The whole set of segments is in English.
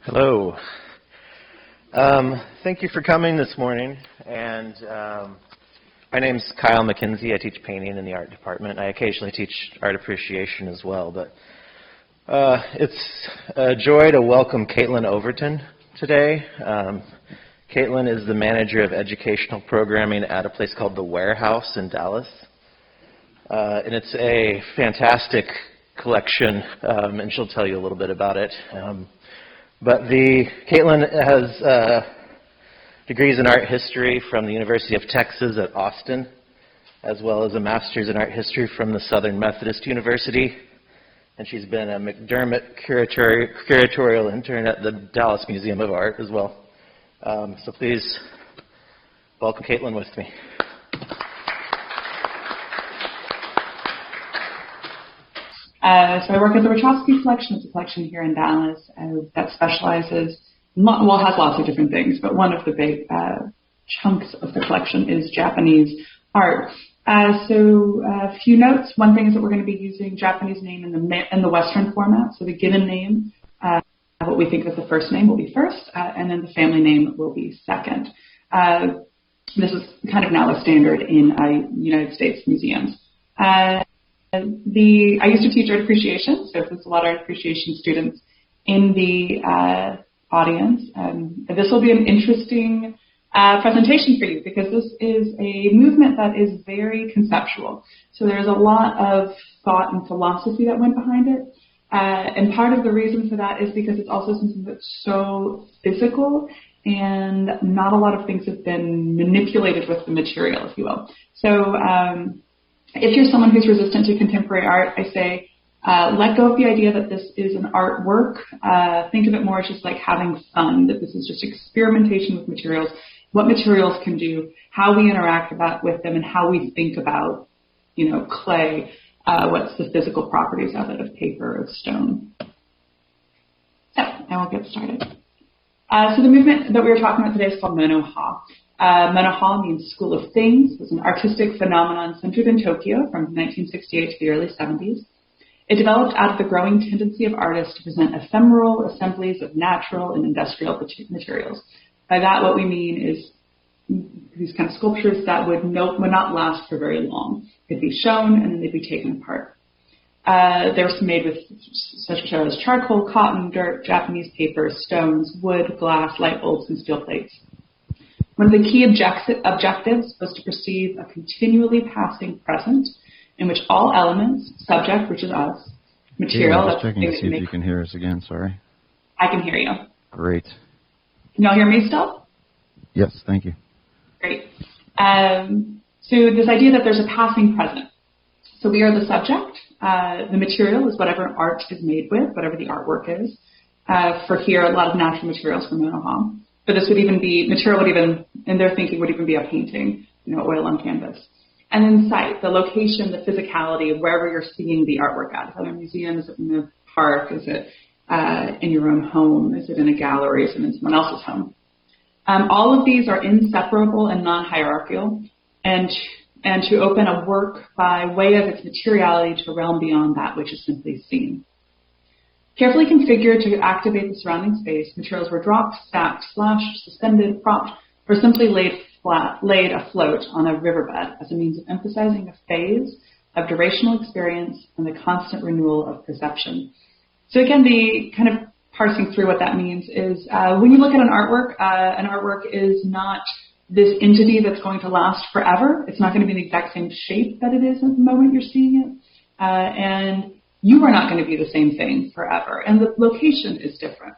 Hello. Thank you for coming this morning. And my name's Kyle McKenzie. I teach painting in the art department. I occasionally teach art appreciation as well. But it's a joy to welcome Caitlin Overton today. Caitlin is the manager of educational programming at a place called The Warehouse in Dallas. And it's a fantastic collection, and she'll tell you a little bit about it. But Caitlin has degrees in art history from the University of Texas at Austin, as well as a master's in art history from the Southern Methodist University. And she's been a McDermott curatorial intern at the Dallas Museum of Art as well. So please welcome Caitlin with me. So I work at the Wachowski Collection. It's a collection here in Dallas that specializes, has lots of different things, but one of the big chunks of the collection is Japanese art. So a few notes. One thing is that we're going to be using Japanese name in the Western format. So the given name, what we think of the first name will be first, and then the family name will be second. This is kind of now a standard in United States museums. I used to teach art appreciation, so there's a lot of art appreciation students in the audience. This will be an interesting presentation for you because this is a movement that is very conceptual. So there's a lot of thought and philosophy that went behind it. And part of the reason for that is because it's also something that's so physical and not a lot of things have been manipulated with the material, if you will. So if you're someone who's resistant to contemporary art, I say let go of the idea that this is an artwork. Think of it more as just like having fun, that this is just experimentation with materials, what materials can do, how we interact with them, and how we think about, clay, what's the physical properties of it, of paper, of stone. So, now we'll get started. So the movement that we were talking about today is called Mono-ha. Mono-ha means school of things. It's an artistic phenomenon centered in Tokyo from 1968 to the early 70s. It developed out of the growing tendency of artists to present ephemeral assemblies of natural and industrial materials. By that, what we mean is these kind of sculptures that would not last for very long. They'd be shown and then they'd be taken apart. They were made with such as charcoal, cotton, dirt, Japanese paper, stones, wood, glass, light bulbs, and steel plates. One of the key objectives was to perceive a continually passing present in which all elements, subject, which is us, material... Just checking to see if you can hear us again, sorry. I can hear you. Great. Can y'all hear me still? Yes, thank you. Great. So this idea that there's a passing present. So we are the subject. The material is whatever art is made with, whatever the artwork is. For here, a lot of natural materials from Mono-ha. But this would even be, material would even, in their thinking, would even be a painting, oil on canvas. And then sight, the location, the physicality of wherever you're seeing the artwork at. Is it in a museum? Is it in a park? Is it in your own home? Is it in a gallery? Is it in someone else's home? All of these are inseparable and non-hierarchical. And to open a work by way of its materiality to a realm beyond that which is simply seen. Carefully configured to activate the surrounding space, materials were dropped, stacked, slashed, suspended, propped, or simply laid afloat on a riverbed as a means of emphasizing a phase of durational experience and the constant renewal of perception. So again, the kind of parsing through what that means is when you look at an artwork is not this entity that's going to last forever. It's not going to be the exact same shape that it is at the moment you're seeing it. And you are not going to be the same thing forever. And the location is different.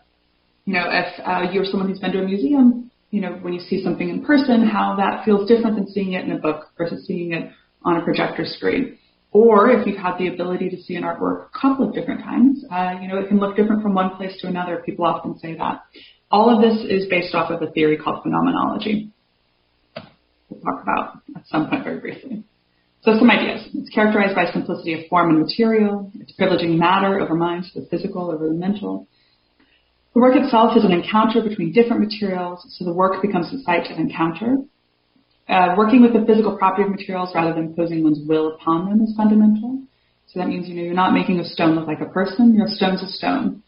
If you're someone who's been to a museum, when you see something in person, how that feels different than seeing it in a book versus seeing it on a projector screen. Or if you've had the ability to see an artwork a couple of different times, it can look different from one place to another. People often say that. All of this is based off of a theory called phenomenology. We'll talk about at some point very briefly. So some ideas. It's characterized by simplicity of form and material. It's privileging matter over mind, so the physical over the mental. The work itself is an encounter between different materials, so the work becomes a site of encounter. Working with the physical property of materials rather than imposing one's will upon them is fundamental. So that means, you're not making a stone look like a person. Your stone's a stone.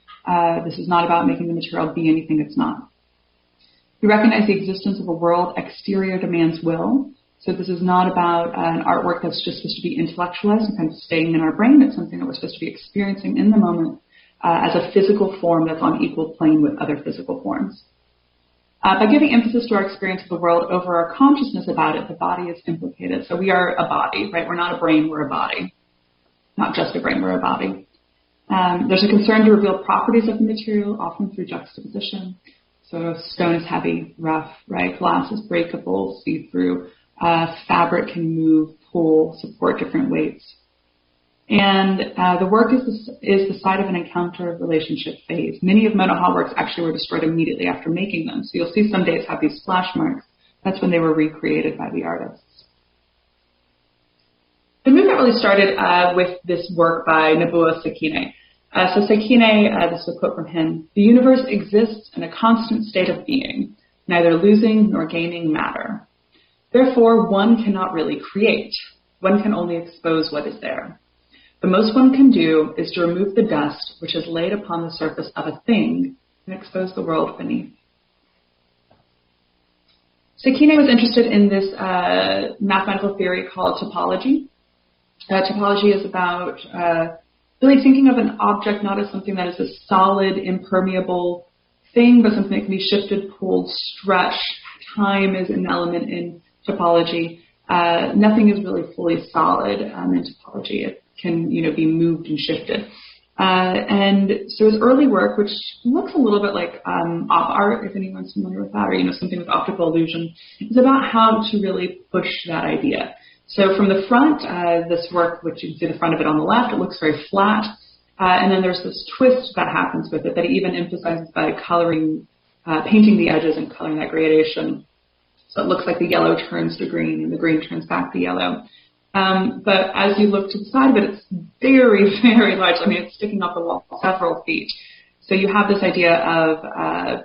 This is not about making the material be anything it's not. We recognize the existence of a world exterior to man's will. So this is not about an artwork that's just supposed to be intellectualized and kind of staying in our brain. It's something that we're supposed to be experiencing in the moment as a physical form that's on equal plane with other physical forms. By giving emphasis to our experience of the world over our consciousness about it, the body is implicated. So we are a body, right? We're not a brain, we're a body. Not just a brain, we're a body. There's a concern to reveal properties of the material, often through juxtaposition. So stone is heavy, rough, right? Glass is breakable, see-through. Fabric can move, pull, support different weights. And the work is the site of an encounter relationship phase. Many of Mono works actually were destroyed immediately after making them. So you'll see some dates have these splash marks. That's when they were recreated by the artists. The movement really started with this work by Nobuo Sekine. So Sekine, this is a quote from him, "The universe exists in a constant state of being, neither losing nor gaining matter. Therefore, one cannot really create. One can only expose what is there. The most one can do is to remove the dust which is laid upon the surface of a thing and expose the world beneath." Sekine was interested in this mathematical theory called topology. Topology is about really thinking of an object not as something that is a solid, impermeable thing, but something that can be shifted, pulled, stretched. Time is an element in topology. Nothing is really fully solid in topology. It can, be moved and shifted. And so his early work, which looks a little bit like op art, if anyone's familiar with that, or something with optical illusion, is about how to really push that idea. So from the front, this work, which you can see the front of it on the left, it looks very flat. And then there's this twist that happens with it that he even emphasizes by coloring, painting the edges and coloring that gradation. So it looks like the yellow turns to green and the green turns back to yellow. But as you look to the side of it, it's very, very large. I mean, it's sticking off the wall several feet. So you have this idea of,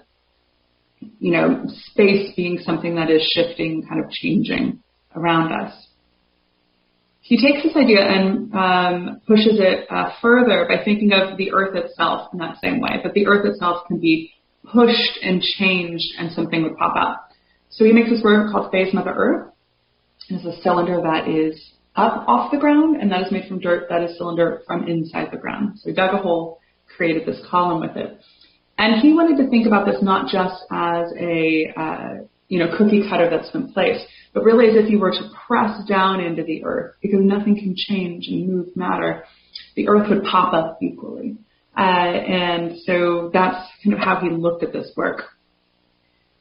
space being something that is shifting, kind of changing around us. He takes this idea and pushes it further by thinking of the earth itself in that same way. But the earth itself can be pushed and changed and something would pop up. So he makes this work called Phase Mother Earth. It's a cylinder that is up off the ground, and that is made from dirt that is cylinder from inside the ground. So he dug a hole, created this column with it. And he wanted to think about this not just as a cookie cutter that's in place, but really as if you were to press down into the earth, because nothing can change and move matter, the earth would pop up equally. And so that's kind of how he looked at this work.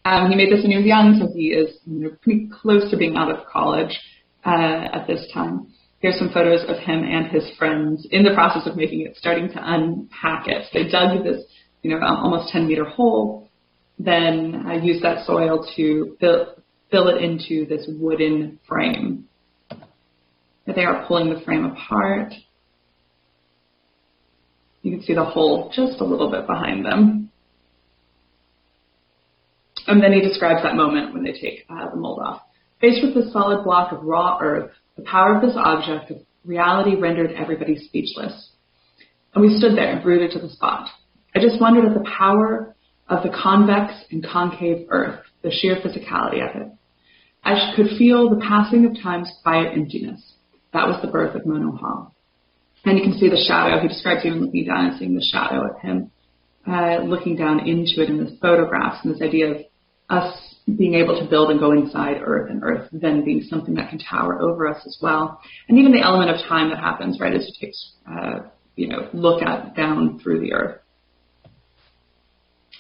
He made this when he was young, so he is pretty close to being out of college at this time. Here's some photos of him and his friends in the process of making it, starting to unpack it. So they dug this, almost 10-meter hole, then used that soil to fill it into this wooden frame. They are pulling the frame apart. You can see the hole just a little bit behind them. And then he describes that moment when they take the mold off. Faced with this solid block of raw earth, the power of this object of reality rendered everybody speechless. And we stood there, rooted to the spot. I just wondered at the power of the convex and concave earth, the sheer physicality of it. I could feel the passing of time's quiet emptiness. That was the birth of Mono Hall. And you can see the shadow. He describes even looking down and seeing the shadow of him looking down into it in his photographs, and this idea of us being able to build and go inside Earth, and Earth then being something that can tower over us as well. And even the element of time that happens, right, as you take, look at down through the Earth.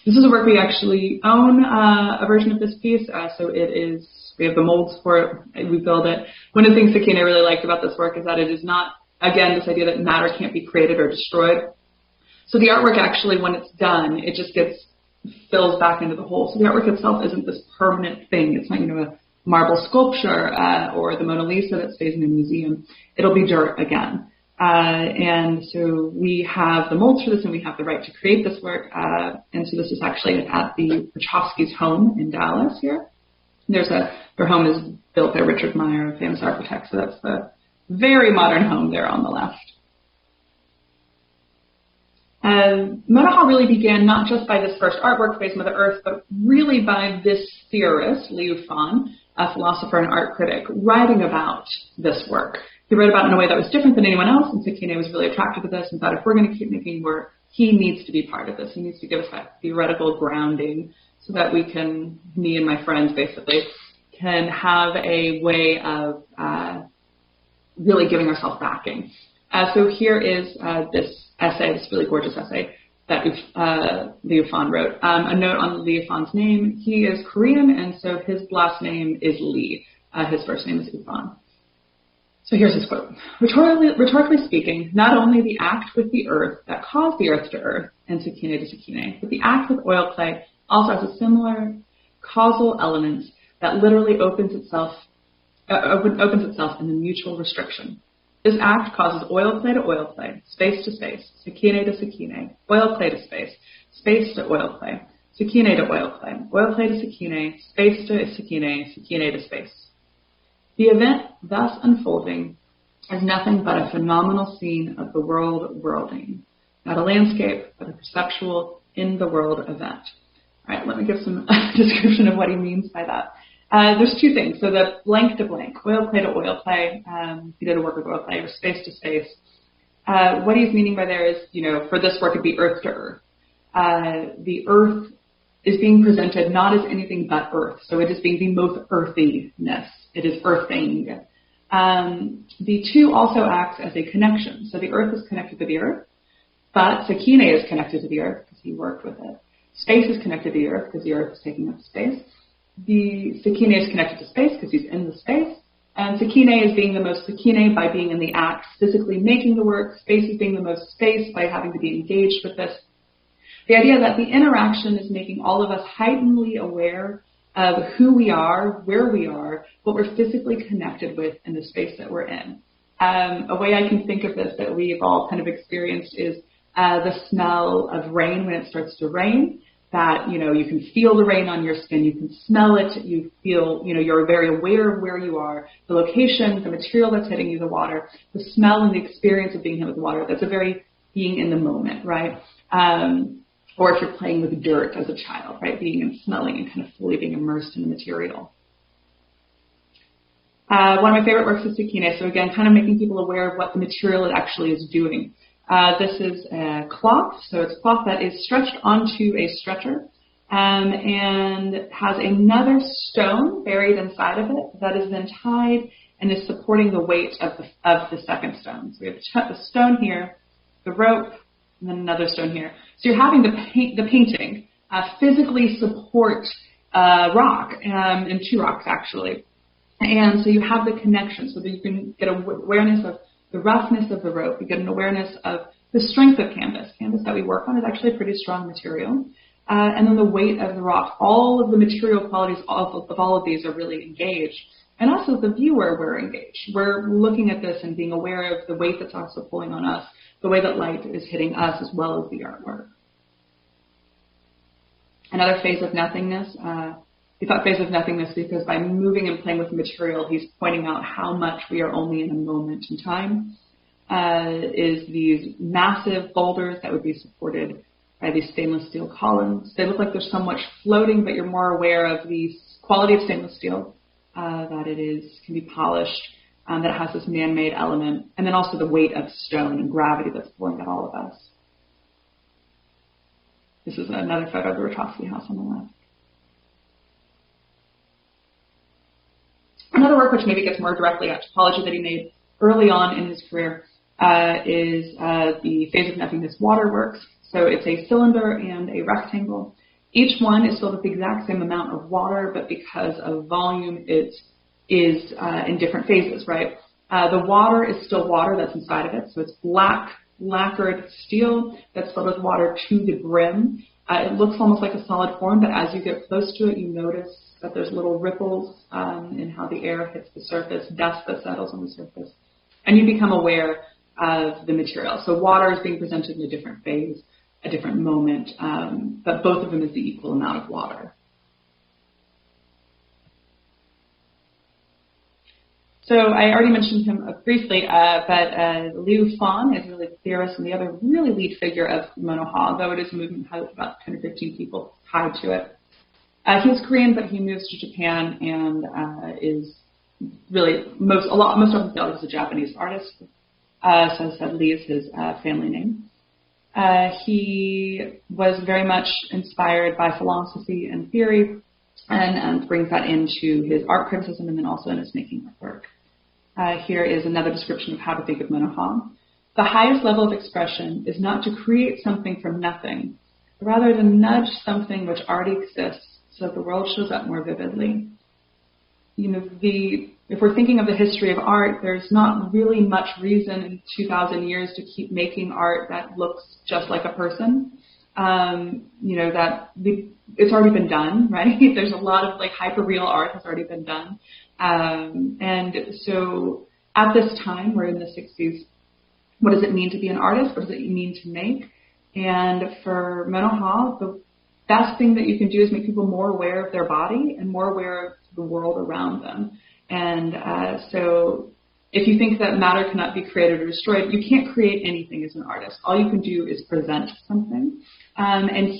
This is a work we actually own a version of this piece, so it is, we have the molds for it, we build it. One of the things Sekine really liked about this work is that it is not, again, this idea that matter can't be created or destroyed. So the artwork actually, when it's done, it just fills back into the hole. So the artwork itself isn't this permanent thing. It's not, a marble sculpture or the Mona Lisa that stays in a museum. It'll be dirt again. And so we have the molds for this, and we have the right to create this work. And so this is actually at the Wachowski's home in Dallas here. Their home is built by Richard Meyer, a famous architect. So that's the very modern home there on the left. Monoha really began not just by this first artwork, Face Mother Earth, but really by this theorist, Ufan, a philosopher and art critic, writing about this work. He wrote about it in a way that was different than anyone else, and Sekine was really attracted to this and thought if we're going to keep making work, he needs to be part of this. He needs to give us that theoretical grounding so that we can, me and my friends basically, can have a way of really giving ourselves backing. So here is this essay, this really gorgeous essay that Ufan wrote. A note on Ufan's name. He is Korean, and so his last name is Lee. His first name is Ufan. So here's his quote. Rhetorically speaking, not only the act with the earth that caused the earth to earth and Sekine to Sekine, but the act with oil clay also has a similar causal element that literally opens itself in the mutual restriction. This act causes oil clay to oil clay, space to space, Sekine to Sekine, oil clay to space to oil clay, Sekine to oil clay to Sekine, space to Sekine, Sekine to space. The event thus unfolding is nothing but a phenomenal scene of the world worlding, not a landscape, but a perceptual in the world event. All right, let me give some description of what he means by that. There's two things. So the blank to blank, oil clay to oil clay. He did a work with oil clay, or space to space. What he's meaning by there is, for this work, it'd be earth to earth. The earth is being presented not as anything but earth. So it is being the most earthiness. It is earthing. The two also acts as a connection. So the earth is connected to the earth, but Sekine is connected to the earth because he worked with it. Space is connected to the earth because the earth is taking up space. The Sekine is connected to space because he's in the space. And Sekine is being the most Sekine by being in the act, physically making the work. Space is being the most space by having to be engaged with this. The idea that the interaction is making all of us heightenedly aware of who we are, where we are, what we're physically connected with in the space that we're in. A way I can think of this that we've all kind of experienced is the smell of rain when it starts to rain. That, you can feel the rain on your skin, you can smell it, you feel, you're very aware of where you are, the location, the material that's hitting you, the water, the smell and the experience of being hit with water. That's a very being in the moment, right? Or if you're playing with dirt as a child, right? Being and smelling and kind of fully being immersed in the material. One of my favorite works is Sekine. So again, kind of making people aware of what the material actually is doing. This is a cloth, so it's cloth that is stretched onto a stretcher and has another stone buried inside of it that is then tied and is supporting the weight of the second stone. So we have the stone here, the rope, and then another stone here. So you're having the painting physically support rock, and two rocks actually. And so you have the connection so that you can get awareness of the roughness of the rope. You get an awareness of the strength of canvas. Canvas that we work on is actually a pretty strong material. And then the weight of the rock. All of the material qualities of all of these are really engaged. And also the viewer, we're engaged. We're looking at this and being aware of the weight that's also pulling on us, the way that light is hitting us as well as the artwork. Another phase of nothingness. We thought phase of nothingness because by moving and playing with the material, he's pointing out how much we are only in a moment in time. Is these massive boulders that would be supported by these stainless steel columns. They look like they're somewhat floating, but you're more aware of the quality of stainless steel, that it can be polished, that it has this man-made element, and then also the weight of stone and gravity that's pulling at all of us. This is another photo of the Rotowski house on the left. Another work which maybe gets more directly at topology that he made early on in his career is the phase of nothingness waterworks. So it's a cylinder and a rectangle. Each one is filled with the exact same amount of water, but because of volume, it is in different phases, right? The water is still water that's inside of it. So it's black, lacquered steel that's filled with water to the brim. It looks almost like a solid form, but as you get close to it, you notice that there's little ripples in how the air hits the surface, dust that settles on the surface, and you become aware of the material. So water is being presented in a different phase, a different moment, but both of them is the equal amount of water. So I already mentioned him briefly, but Ufan is really the theorist and the other really lead figure of Monoha, though it is a movement that has about 10 or 15 people tied to it. He's Korean, but he moves to Japan and is really most often felt as a Japanese artist. So I said Lee is his family name. He was very much inspired by philosophy and theory, and brings that into his art criticism and then also in his making of work. Here is another description of how to think of Monoha. The highest level of expression is not to create something from nothing, but rather to nudge something which already exists so that the world shows up more vividly. If we're thinking of the history of art, there's not really much reason in 2,000 years to keep making art that looks just like a person. It's already been done, right? There's a lot of hyper-real art has already been done. And so at this time, we're in the 60s, what does it mean to be an artist? What does it mean to make? And for Monoha, the best thing that you can do is make people more aware of their body and more aware of the world around them. And so if you think that matter cannot be created or destroyed, you can't create anything as an artist. All you can do is present something. And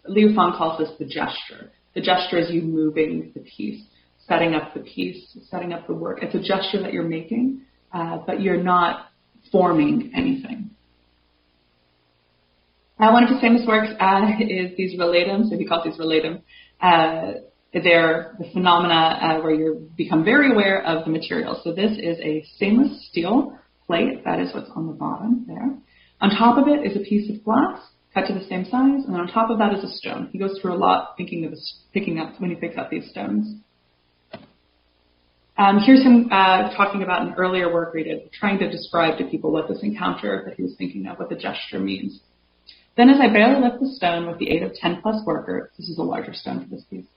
Liu Fang calls this the gesture. The gesture is you moving the piece, setting up the piece, setting up the work. It's a gesture that you're making, but you're not forming anything. One of his famous works is these relatum. So he calls these relatum. They're the phenomena where you become very aware of the material. So this is a stainless steel plate. That is what's on the bottom there. On top of it is a piece of glass cut to the same size, and then on top of that is a stone. He goes through a lot picking up when he picks up these stones. Here's him talking about an earlier work we did, trying to describe to people what this encounter that he was thinking of, what the gesture means. Then as I barely lift the stone with the aid of 10 plus workers, this is a larger stone for this piece,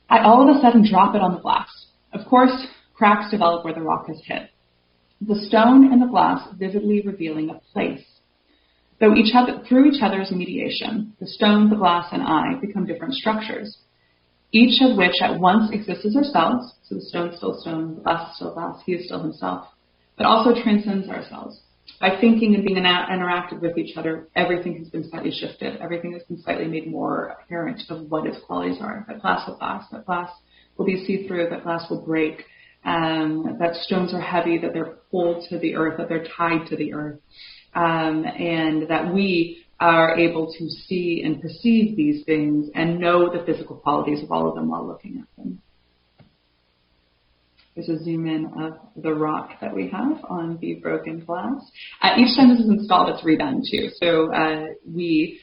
I all of a sudden drop it on the glass. Of course, cracks develop where the rock has hit. The stone and the glass vividly revealing a place. Though through each other's mediation, the stone, the glass, and I become different structures, each of which at once exists as ourselves, so the stone is still stone, the glass is still glass, he is still himself, but also transcends ourselves. By thinking and being interacted with each other, everything has been slightly shifted. Everything has been slightly made more apparent of what its qualities are. That glass will be see-through, that glass will break, that stones are heavy, that they're pulled to the earth, that they're tied to the earth, and that we are able to see and perceive these things and know the physical qualities of all of them while looking at them. There's a zoom in of the rock that we have on the broken glass. Each time this is installed, it's redone too. So we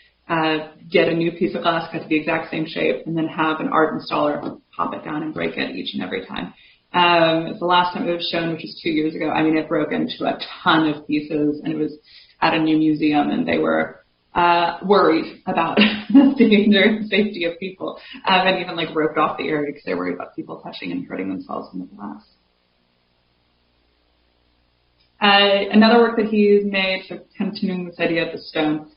get a new piece of glass cut to the exact same shape and then have an art installer pop it down and break it each and every time. The last time it was shown, which was 2 years ago, it broke into a ton of pieces, and it was at a new museum, and they were worried about the danger and safety of people, and even roped off the area because they're worried about people touching and hurting themselves in the glass. Another work that he's made, so continuing this idea of the stone,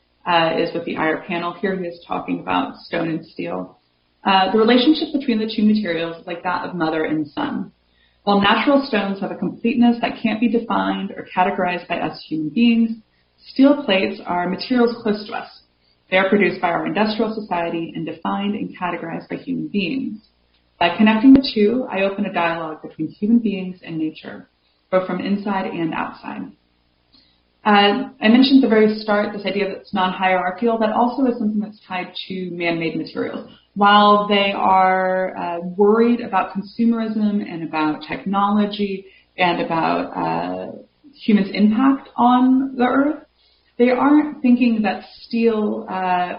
is with the iron panel. Here he is talking about stone and steel. The relationship between the two materials is like that of mother and son. While natural stones have a completeness that can't be defined or categorized by us human beings, steel plates are materials close to us. They are produced by our industrial society and defined and categorized by human beings. By connecting the two, I open a dialogue between human beings and nature, both from inside and outside. I mentioned at the very start this idea that it's non-hierarchical. That also is something that's tied to man-made materials. While they are worried about consumerism and about technology and about humans' impact on the earth, they aren't thinking that steel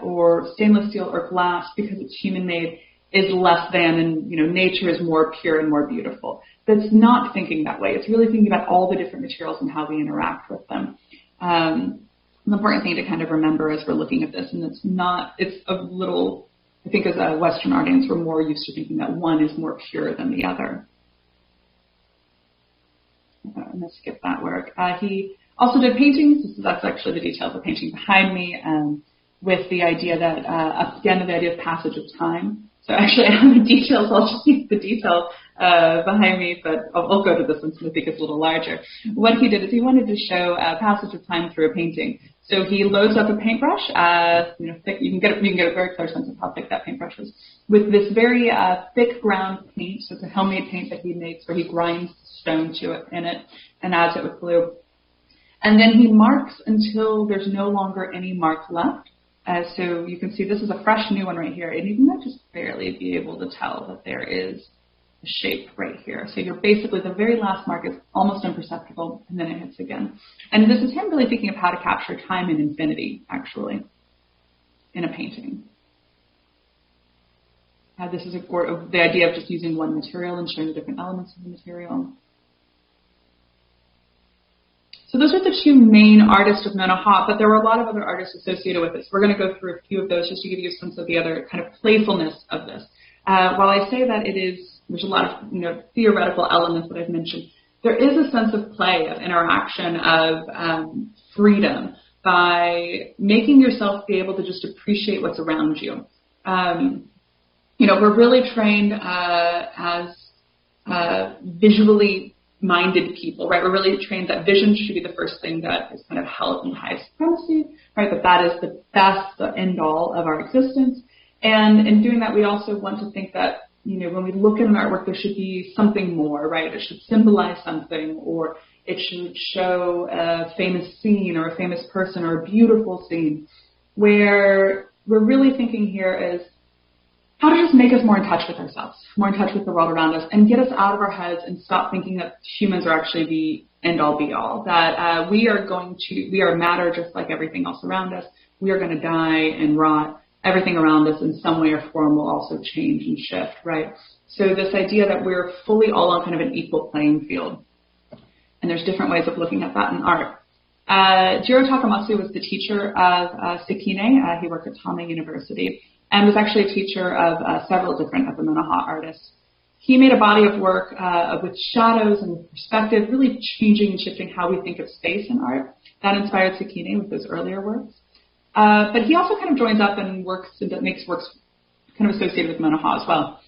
or stainless steel or glass, because it's human-made, is less than, and nature is more pure and more beautiful. That's not thinking that way. It's really thinking about all the different materials and how we interact with them. An important thing to kind of remember as we're looking at this, and it's a little, I think as a Western audience, we're more used to thinking that one is more pure than the other. I'm going to skip that work. He also did paintings. That's actually the detail of the painting behind me, with the idea that, again, the idea of passage of time. So actually, I have the details. I'll just use the detail behind me, but I'll go to this one since I think it's a little larger. What he did is he wanted to show a passage of time through a painting. So he loads up a paintbrush, thick. You can get a very clear sense of how thick that paintbrush is, with this very thick ground paint. So it's a homemade paint that he makes, where he grinds stone in it and adds it with glue. And then he marks until there's no longer any mark left. So you can see this is a fresh new one right here, and you can just barely be able to tell that there is a shape right here. So you're basically, the very last mark is almost imperceptible, and then it hits again. And this is him really thinking of how to capture time and infinity, actually, in a painting. This is the idea of just using one material and showing the different elements of the material. So those are the two main artists of Monoha, but there were a lot of other artists associated with this. We're going to go through a few of those just to give you a sense of the other kind of playfulness of this. While I say that there's a lot of theoretical elements that I've mentioned, there is a sense of play, of interaction, of freedom by making yourself be able to just appreciate what's around you. We're really trained as visually minded people, right? We're really trained that vision should be the first thing that is kind of held in high supremacy, right? That is the end all of our existence. And in doing that, we also want to think that, when we look at an artwork, there should be something more, right? It should symbolize something, or it should show a famous scene or a famous person or a beautiful scene. Where we're really thinking here is how to just make us more in touch with ourselves, more in touch with the world around us, and get us out of our heads and stop thinking that humans are actually the end-all, be-all, that we are matter just like everything else around us. We are going to die and rot. Everything around us in some way or form will also change and shift, right? So this idea that we're fully all on kind of an equal playing field. And there's different ways of looking at that in art. Jiro Takamatsu was the teacher of Sekine. He worked at Tama University, and was actually a teacher of several different of the Monoha artists. He made a body of work with shadows and with perspective, really changing and shifting how we think of space in art. That inspired Sekine with those earlier works. But he also kind of joins up and makes works kind of associated with Monoha as well.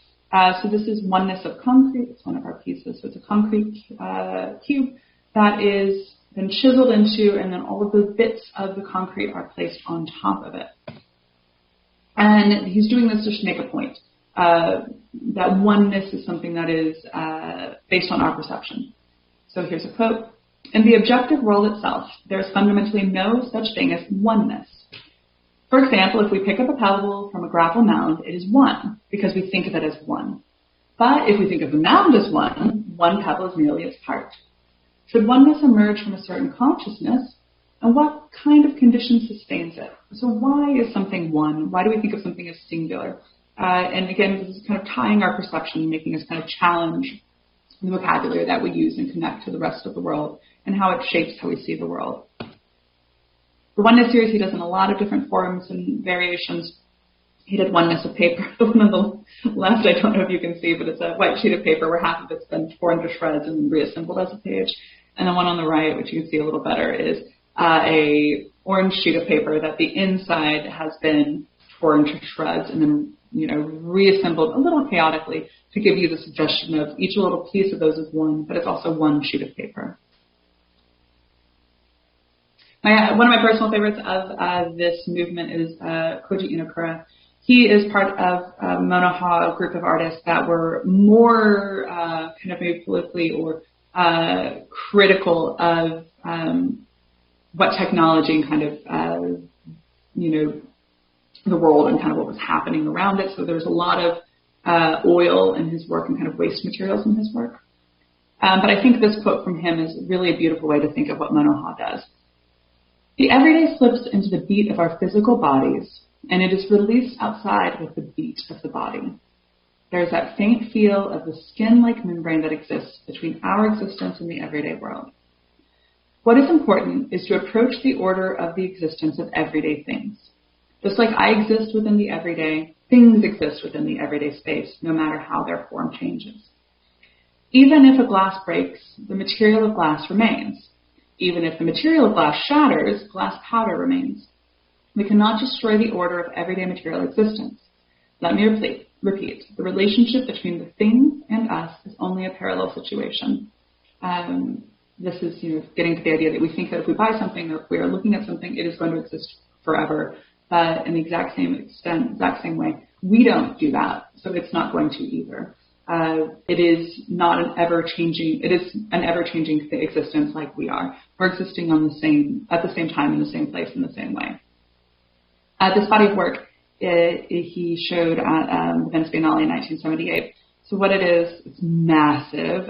So this is Oneness of Concrete. It's one of our pieces. So it's a concrete cube that is then chiseled into, and then all of the bits of the concrete are placed on top of it. And he's doing this just to make a point. That oneness is something that is based on our perception. So here's a quote. In the objective world itself, there is fundamentally no such thing as oneness. For example, if we pick up a pebble from a gravel mound, it is one, because we think of it as one. But if we think of the mound as one pebble is merely its part. Should oneness emerge from a certain consciousness, and what kind of condition sustains it? So why is something one? Why do we think of something as singular? And again, this is kind of tying our perception, making us kind of challenge the vocabulary that we use and connect to the rest of the world and how it shapes how we see the world. The Oneness series he does in a lot of different forms and variations. He did Oneness of paper. The one on the left, I don't know if you can see, but it's a white sheet of paper where half of it's been torn to shreds and reassembled as a page. And the one on the right, which you can see a little better, is a orange sheet of paper that the inside has been torn to shreds and then reassembled a little chaotically to give you the suggestion of each little piece of those is one, but it's also one sheet of paper. One of my personal favorites of this movement is Koji Enokura. He is part of a Monoha group of artists that were more kind of maybe politically or critical of what technology and kind of, the world and kind of what was happening around it. So there's a lot of oil in his work and kind of waste materials in his work. But I think this quote from him is really a beautiful way to think of what Monoha does. The everyday slips into the beat of our physical bodies, and it is released outside with the beat of the body. There is that faint feel of the skin-like membrane that exists between our existence and the everyday world. What is important is to approach the order of the existence of everyday things. Just like I exist within the everyday, things exist within the everyday space, no matter how their form changes. Even if a glass breaks, the material of glass remains. Even if the material of glass shatters, glass powder remains. We cannot destroy the order of everyday material existence. Let me repeat. repeat, the relationship between the thing and us is only a parallel situation. This is, getting to the idea that we think that if we buy something or if we are looking at something, it is going to exist forever. But in the exact same extent, exact same way, we don't do that, so it's not going to either. It is not an ever-changing. It is an ever-changing existence, like we are. We're existing at the same time, in the same place, in the same way. This body of work he showed at the Venice Biennale in 1978. So what it is, it's massive.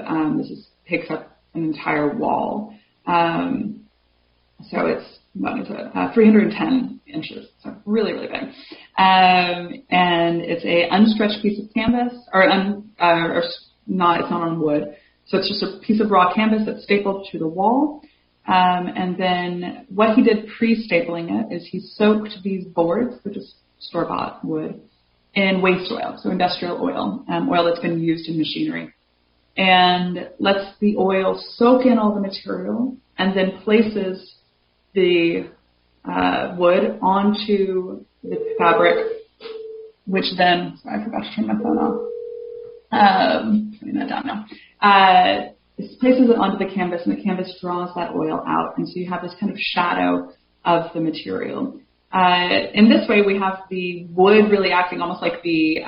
Takes up an entire wall. So it's, 310 inches. So really, really big. And it's a unstretched piece of canvas, it's not on wood. So it's just a piece of raw canvas that's stapled to the wall. And then what he did pre-stapling it is he soaked these boards, which is store-bought wood, in waste oil, so industrial oil, oil that's been used in machinery. And lets the oil soak in all the material and then places the wood onto the fabric, which then, sorry, I forgot to turn my phone off. Turning that down now. It places it onto the canvas, and the canvas draws that oil out, and so you have this kind of shadow of the material. In this way, we have the wood really acting almost like the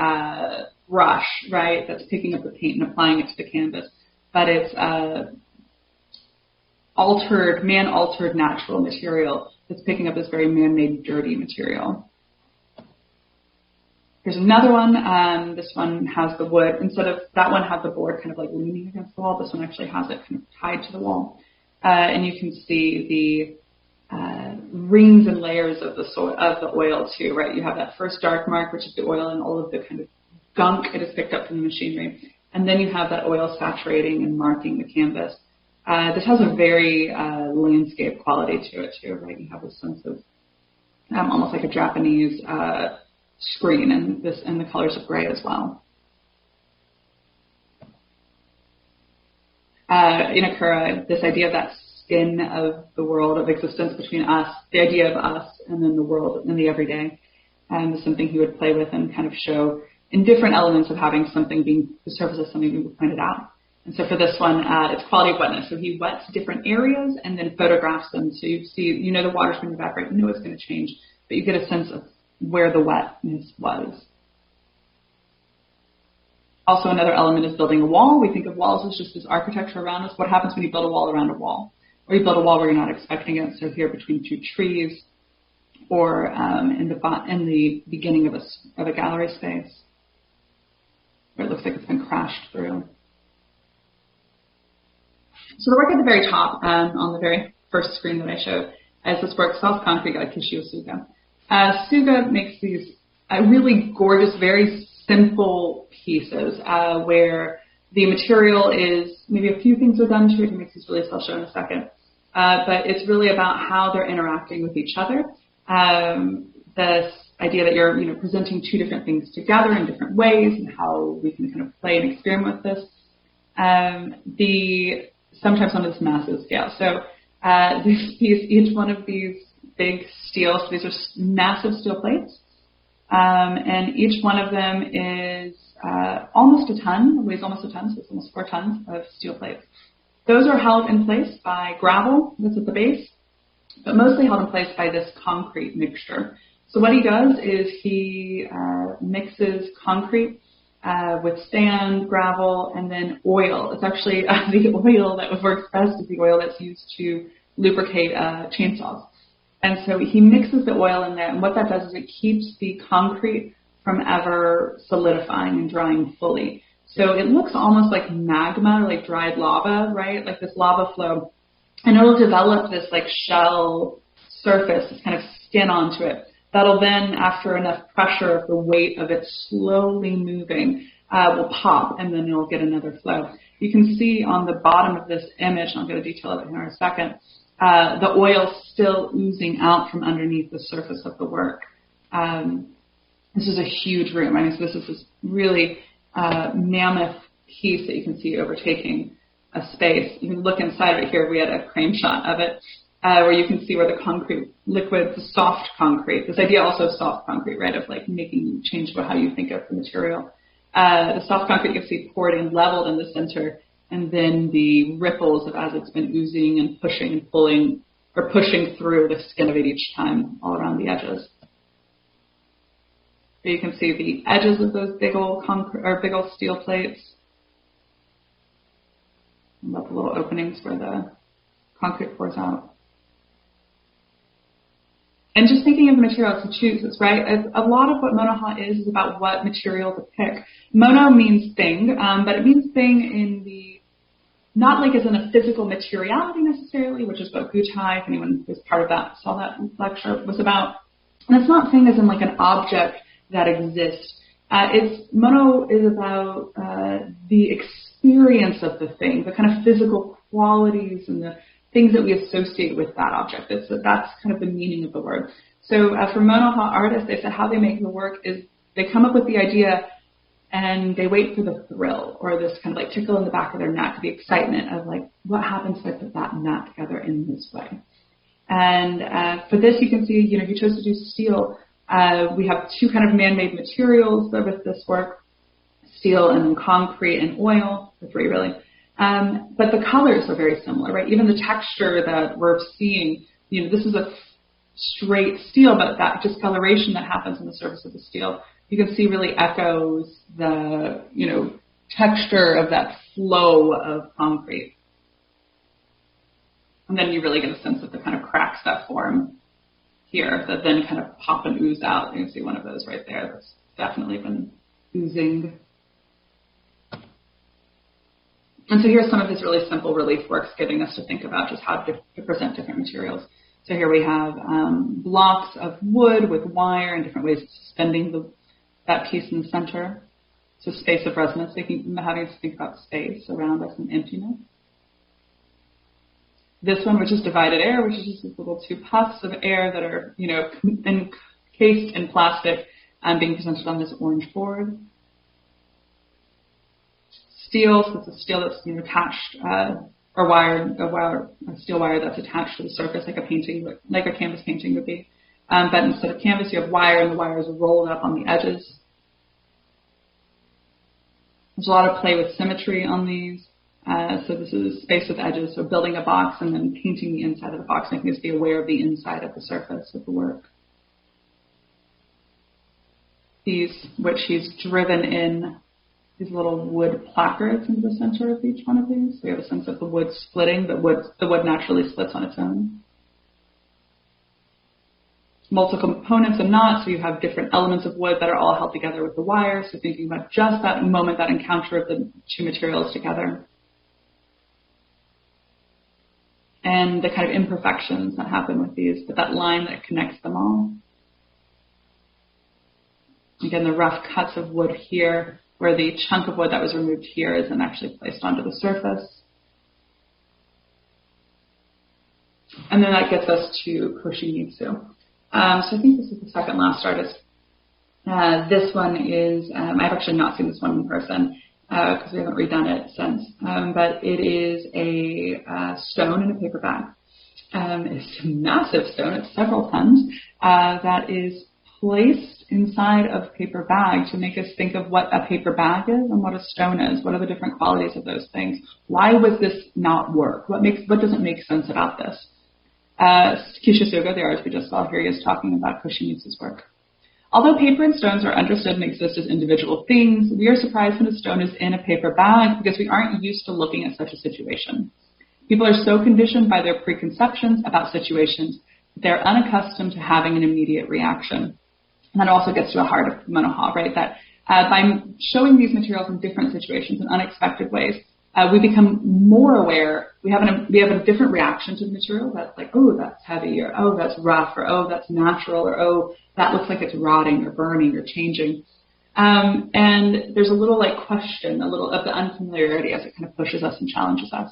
brush, right, that's picking up the paint and applying it to the canvas. But it's man-altered natural material that's picking up this very man-made dirty material. Here's another one. This one has the wood. Instead of that one had the board kind of like leaning against the wall, this one actually has it kind of tied to the wall. And you can see the rings and layers of the oil too, right? You have that first dark mark, which is the oil and all of the kind of gunk it has picked up from the machinery. And then you have that oil saturating and marking the canvas. This has a very landscape quality to it too, right? You have a sense of almost like a Japanese screen, and the colors of gray as well. Enokura, this idea of that skin of the world of existence between us, the idea of us and then the world in the everyday, is something he would play with and kind of show in different elements of having something being the surface of something being pointed out. And so for this one, it's quality of wetness. So he wets different areas and then photographs them. So you see, the water's going to evaporate. You know it's going to change, but you get a sense of where the wetness was. Also, another element is building a wall. We think of walls as just this architecture around us. What happens when you build a wall around a wall? Or you build a wall where you're not expecting it. So here between two trees, or in the beginning of a gallery space, where it looks like it's been crashed through. So the work at the very top, on the very first screen that I showed, is this work, Soft Concrete by Kishio Suga. Suga makes these really gorgeous, very simple pieces where the material is, maybe a few things are done to it. He makes these really, I'll show in a second. But it's really about how they're interacting with each other. This idea that you're presenting two different things together in different ways, and how we can kind of play and experiment with this. Sometimes on this massive scale. So this piece, each one of these big steel, so these are massive steel plates, and each one of them is almost a ton, weighs almost a ton, so it's almost 4 tons of steel plates. Those are held in place by gravel that's at the base, but mostly held in place by this concrete mixture. So what he does is he mixes concrete with sand, gravel, and then oil. It's actually the oil that works best is the oil that's used to lubricate chainsaws. And so he mixes the oil in there, and what that does is it keeps the concrete from ever solidifying and drying fully. So it looks almost like magma, like dried lava, right? Like this lava flow. And it'll develop this like shell surface, this kind of skin onto it. That'll then, after enough pressure of the weight of it slowly moving, will pop, and then you'll get another flow. You can see on the bottom of this image, and I'll get a detail of it here in a second, the oil still oozing out from underneath the surface of the work. This is a huge room. I mean, so this is this really mammoth piece that you can see overtaking a space. You can look inside of it here. We had a crane shot of it. where you can see where the concrete liquid, the soft concrete, this idea also of soft concrete, right, of like making change about how you think of the material. The soft concrete you can see poured and leveled in the center, and then the ripples of as it's been oozing and pushing and pulling, or pushing through the skin of it each time all around the edges. Here you can see the edges of those big old concrete or big old steel plates. And the little openings where the concrete pours out. And just thinking of the materials he chooses, right? A lot of what monoha is about what material to pick. Mono means thing, but it means thing in the, not like as in a physical materiality necessarily, which is what Gutai, if anyone was part of that, saw that lecture, was about. And it's not thing as in like an object that exists. Mono is about the experience of the thing, the kind of physical qualities and the things that we associate with that object. That's kind of the meaning of the word. So for monoha artists, they said how they make the work is they come up with the idea and they wait for the thrill or this kind of like tickle in the back of their neck, the excitement of like, what happens if I put that and that together in this way? And for this, you can see, he chose to do steel. We have two kind of man-made materials with this work, steel and then concrete and oil, the three really. But the colors are very similar, right? Even the texture that we're seeing, this is a straight steel, but that discoloration that happens on the surface of the steel, you can see really echoes the, texture of that flow of concrete. And then you really get a sense of the kind of cracks that form here that then kind of pop and ooze out. You can see one of those right there that's definitely been oozing. And so here's some of his really simple relief works, getting us to think about just how to present different materials. So here we have blocks of wood with wire and different ways of suspending that piece in the center. So space of resonance, having us think about space around us and emptiness. This one, which is divided air, which is just these little two puffs of air that are, encased in plastic, being presented on this orange board. Steel, so it's a steel that's attached, or a steel wire that's attached to the surface, like a canvas painting would be. But instead of canvas, you have wire, and the wire is rolled up on the edges. There's a lot of play with symmetry on these. So this is space with edges, so building a box and then painting the inside of the box, making us be aware of the inside of the surface of the work. These, which he's driven in these little wood placards into the center of each one of these. So we have a sense of the wood splitting. The wood naturally splits on its own. Multiple components and knots, so you have different elements of wood that are all held together with the wire. So thinking about just that moment, that encounter of the two materials together. And the kind of imperfections that happen with these, but that line that connects them all. Again, the rough cuts of wood here, where the chunk of wood that was removed here is then actually placed onto the surface. And then that gets us to Koshimitsu. So I think this is the second last artist. This one is, I've actually not seen this one in person because we haven't redone it since, but it is a stone in a paper bag. It's a massive stone, it's several tons, that is placed inside of paper bag to make us think of what a paper bag is and what a stone is. What are the different qualities of those things? Why was this not work? What doesn't make sense about this? Kishio Suga, the artist we just saw here, is talking about Koshimitsu's work. Although paper and stones are understood and exist as individual things, we are surprised when a stone is in a paper bag because we aren't used to looking at such a situation. People are so conditioned by their preconceptions about situations that they're unaccustomed to having an immediate reaction. And that also gets to the heart of monoha, right? That by showing these materials in different situations in unexpected ways, we become more aware. We have a different reaction to the material. That's like, oh, that's heavy, or oh, that's rough, or oh, that's natural, or oh, that looks like it's rotting or burning or changing. And there's a little like question, a little of the unfamiliarity as it kind of pushes us and challenges us.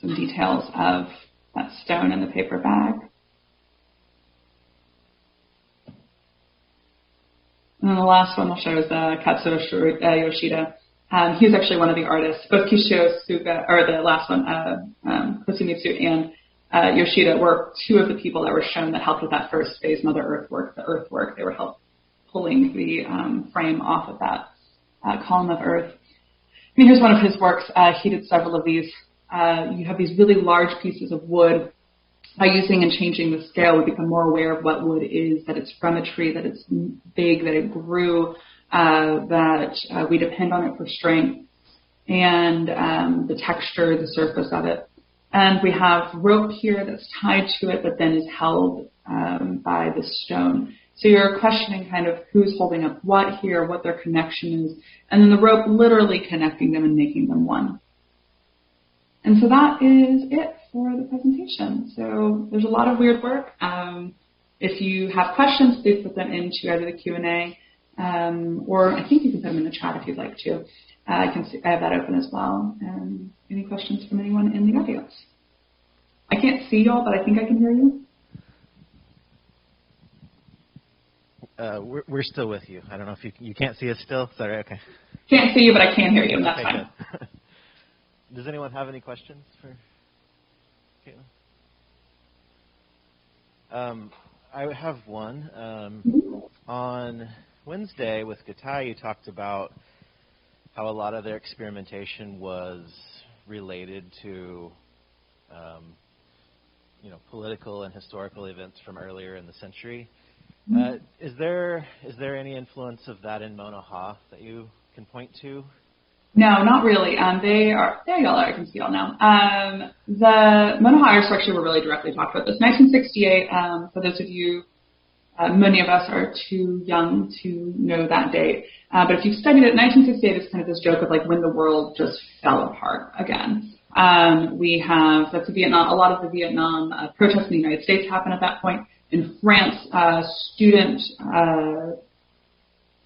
Some details of that stone in the paper bag. And then the last one I'll show is Katsuo Yoshida. He was actually one of the artists. Both Kishio Suga, or the last one, Kosumitsu and Yoshida were two of the people that were shown that helped with that first phase, Mother Earth work, the earth work. They were pulling the frame off of that column of earth. I mean, here's one of his works. He did several of these. You have these really large pieces of wood. By using and changing the scale, we become more aware of what wood is, that it's from a tree, that it's big, that it grew, that we depend on it for strength, and the texture, the surface of it. And we have rope here that's tied to it, but then is held by the stone. So you're questioning kind of who's holding up what here, what their connection is, and then the rope literally connecting them and making them one. And so that is it for the presentation. So there's a lot of weird work. If you have questions, please put them into either the Q&A, or I think you can put them in the chat if you'd like to. I have that open as well. Any questions from anyone in the audience? I can't see y'all, but I think I can hear you. We're still with you. I don't know if you can't see us still. Sorry. Okay. Can't see you, but I can hear you. That's okay, fine. Good. Does anyone have any questions for Caitlin? I have one. On Wednesday with Gatai, you talked about how a lot of their experimentation was related to political and historical events from earlier in the century. Is there any influence of that in Monoha that you can point to? No, not really. There y'all are. I can see y'all now. The Monoha art structure were really directly talked about this. 1968, for those of you, many of us are too young to know that date. But if you've studied it, 1968 is kind of this joke of like when the world just fell apart again. We have, that's Vietnam, a lot of the Vietnam protests in the United States happen at that point. In France, student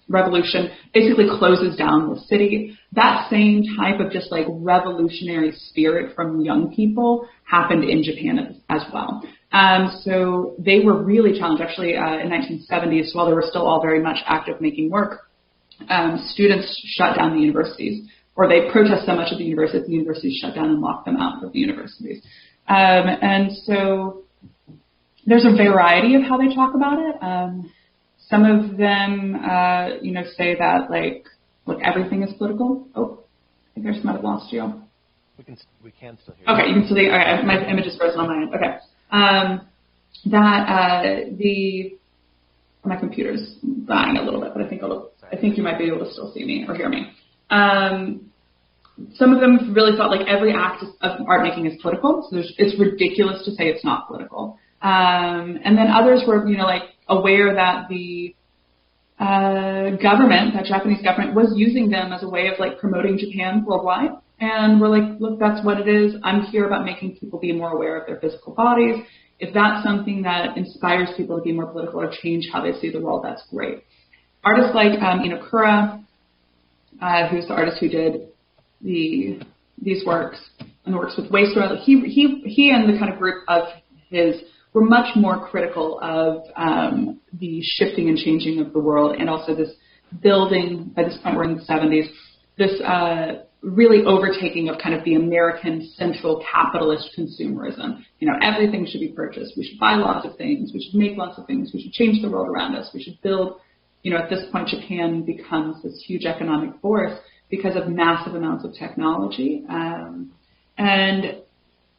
revolution basically closes down the city. That same type of just like revolutionary spirit from young people happened in Japan as well. So they were really challenged. Actually, in 1970s, while they were still all very much active making work, students shut down the universities, or they protest so much at the universities shut down and locked them out of the universities. And so there's a variety of how they talk about it. Some of them, say that look, everything is political. Oh, I think I just might have lost you. We can still hear you. Okay, you can still hear. Okay, my image is frozen on my end. Okay. My computer's dying a little bit, but I think you might be able to still see me or hear me. Some of them really felt like every act of art making is political, so it's ridiculous to say it's not political. And then others were, aware that the government, that Japanese government, was using them as a way of promoting Japan worldwide. And we're like, look, that's what it is. I'm here about making people be more aware of their physical bodies. If that's something that inspires people to be more political or change how they see the world, that's great. Artists like Enokura, who's the artist who did these works and the works with waste oil, he and the kind of group of his were much more critical of the shifting and changing of the world, and also this building, by this point we're in the 70s, this really overtaking of kind of the American central capitalist consumerism. Everything should be purchased. We should buy lots of things. We should make lots of things. We should change the world around us. We should build, at this point Japan becomes this huge economic force because of massive amounts of technology. And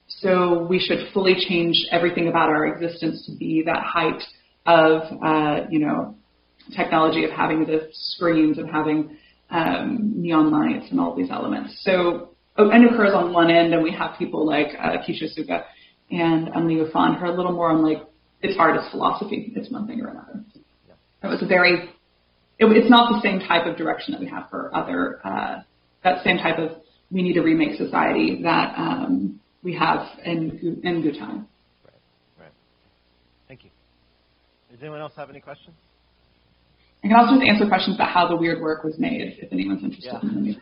so we should fully change everything about our existence to be that height of, technology, of having the screens, of having neon lights and all these elements. So Enokura is on one end, and we have people like Kishio Suga and Ufan who are a little more on it's artist philosophy. It's one thing or another. It was it's not the same type of direction that we have for other, that same type of we need to remake society that we have in Gutai. Right. Thank you. Does anyone else have any questions? I can also just answer questions about how the weird work was made, if anyone's interested in the new.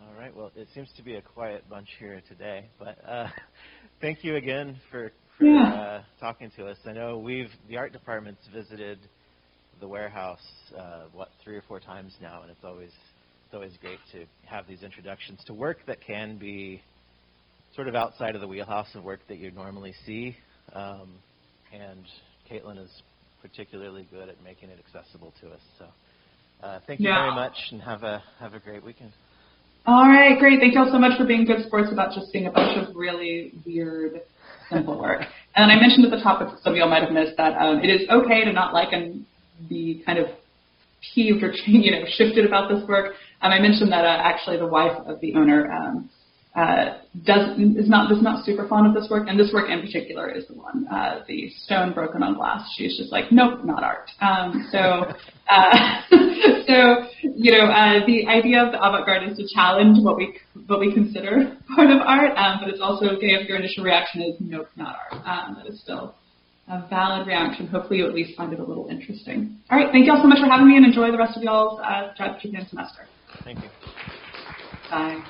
All right. Well, it seems to be a quiet bunch here today, but thank you again for for talking to us. I know the art department's visited the warehouse, 3 or 4 times now, and it's always great to have these introductions to work that can be sort of outside of the wheelhouse of work that you normally see. And Caitlin is particularly good at making it accessible to us. So thank you very much, and have a great weekend. All right, great. Thank you all so much for being good sports about just being a bunch of really weird, simple work. And I mentioned at the top, some of y'all might have missed, that it is okay to not like and be kind of peeved or shifted about this work. I mentioned that actually the wife of the owner is not super fond of this work, and this work in particular is the one, the stone broken on glass. She's just like, nope, not art. The idea of the avant-garde is to challenge what we consider part of art, but it's also okay if your initial reaction is nope, not art. That is still a valid reaction. Hopefully you at least find it a little interesting. All right, thank you all so much for having me, and enjoy the rest of y'all's Japan semester. Thank you. Bye.